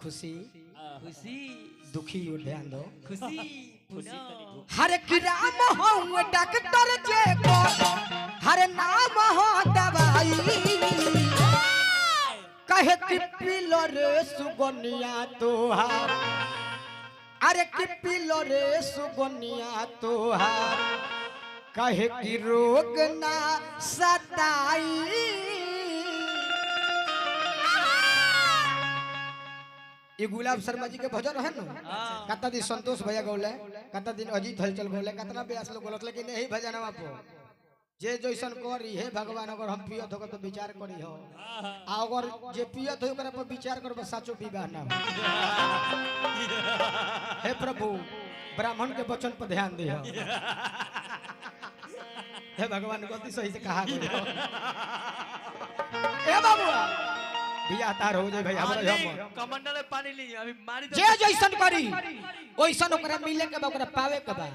खुशी खुशी दुखी हो ध्यान दो खुशी हर किराम हो डॉक्टर जे को हर नाम हो दवाई कहे कि पिलो रे सुगनिया तोहार अरे कि पिलो रे सुगनिया तोहार कहे कि रोग ना सताई ये गुलाब शर्मा जी के भजन है ना कतना दिन संतोष भैया गौले कतना दिन अजीत हलचल गौले कतना ब्यास लोग गौलत लेकिन यही भजन हम आपको जे जैसन करी हे भगवान अगर हम पियत हो तो विचार करी हो आ अगर जे पियत हो ओकरा पर विचार करब साचो विवाह ना हो हे प्रभु ब्राह्मण के वचन पर ध्यान दियो हे भगवान गलती सही से कहा गयो ए बाबू बिया तार हो जाए भाई हमरा हम कमंडल में पानी ली अभी मारी जे जैसन करी ओइसन ओकरा मिले के बा ओकरा पावे के बा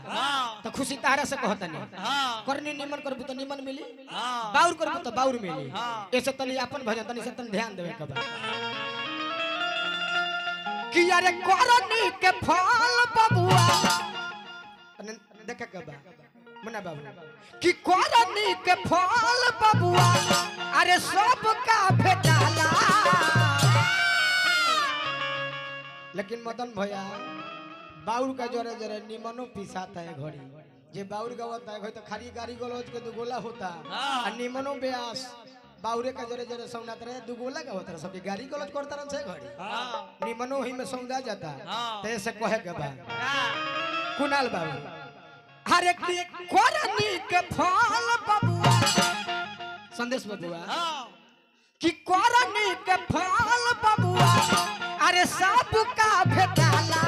तो खुशी तारा से कहत नहीं करनी निमन करबू तो निमन मिली बाउर करबू तो बाउर मिली ऐसे तनी अपन भजन तनी से तनी ध्यान देवे के बा कि यारे करनी के फल बबुआ देखे के बा मना बाबू कि करनी के फल बबुआ अरे सब का भेटाला लेकिन मदन भैया बाउर का जोरे जोरे निमनो पिसाता है घड़ी जे बाउर गवता है तो खाली गाड़ी गलोज के दुगोला होता और निमनो ब्यास बाउरे का जोरे जोरे सौंदा रहे दुगोला का होता सब गाड़ी गलोज करता रह से घड़ी निमनो ही में सौंदा जाता तो ऐसे कहे के बा कुणाल बाबू हर एक कोरनी के फल बबुआ संदेश बबुआ कि कोरनी के फल बबुआ अरे सब का भेटाला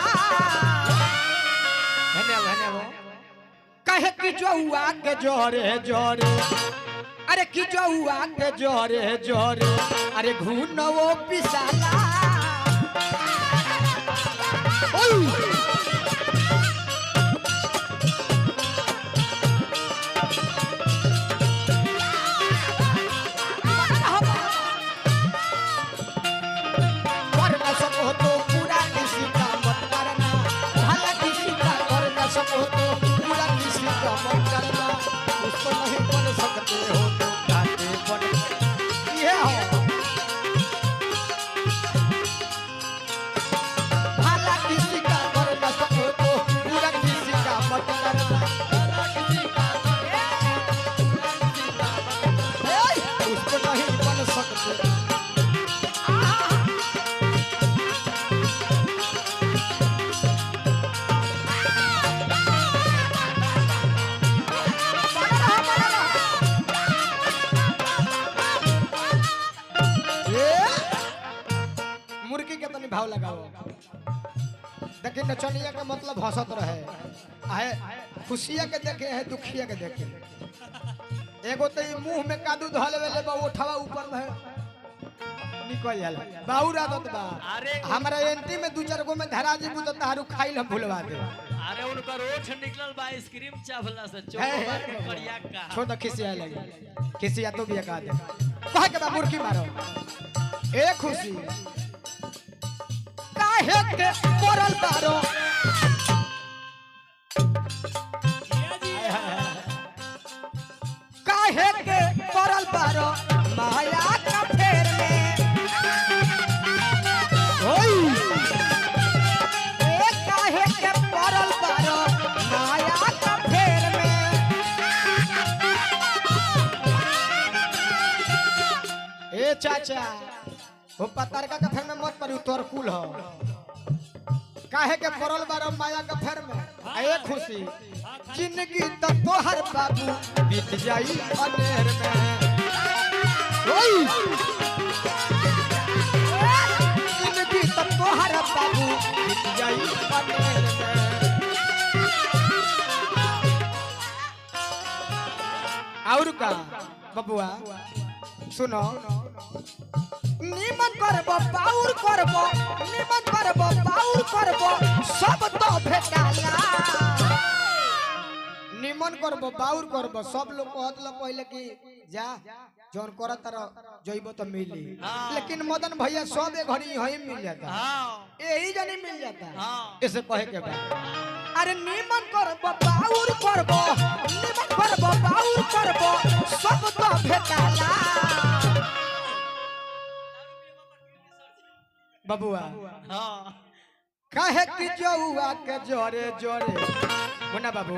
कहे कि जौआ के जोरे जोरे अरे कि जौआ के जोरे जोरे अरे घूनो पिसाला सको तो पूरा किसी का मन करना उसको नहीं बन सकते हो तो काटे बन ये हो भला किसी का कर न सको तो पूरा किसी का मन करना उसको नहीं बन सकते भाव लगाओ देखिए नचनिया का मतलब हंसत रहे आहे खुशिया के देखे है दुखिया के देखे एगो तो मुंह में कादू धले वाले बा उठावा ऊपर है निकल जाला बाउर आदत बा हमरा एंटी में दू चार गो में धरा जीबू तो तारू खाइल हम भूलवा दे अरे उनका रोज निकलल बा आइसक्रीम चावला से चोकर के करिया का छोड़ खिसिया लगे खिसिया तो भी का दे कह के बा मुर्गी मारो ए खुशी काहे के पड़ल बारो काहे के पड़ल बारो माया का फेर में ओई ए काहे के पड़ल बारो माया का फेर में ए चाचा वो पतरका का फेर में मत पड़ी तोर कुल हो काहे के पड़ल बारो माया का फेर में आए खुशी जिंदगी तो तोहर बाबू बीत जाई अनेर में ओई जिंदगी तो तोहर बाबू बीत जाई अनेर में और का बबुआ सुनो निमन करबो बाउर करबो निमन करबो बाउर करबो सब तो भेटाला निमन करबो बाउर करबो सब लोग कहत ल पहले कि जा जोन करत तर जइबो तो मिली लेकिन मदन भैया सब घड़ी यही मिल जाता यही जनी मिल जाता इसे कहे के बाद अरे निमन करबो बाउर करबो निमन करबो बाउर करबो सब तो भेटाला बबुआ कहे कि जौआ के जोरे जोरे मुन्ना बाबू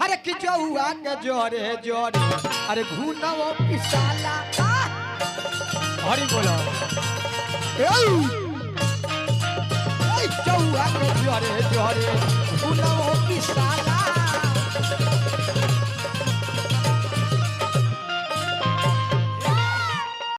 अरे कि जौआ के जोरे जोरे अरे घुनवो पिसाला हरी बोलो जौआ के जोरे जोरे घुनवो पिसाला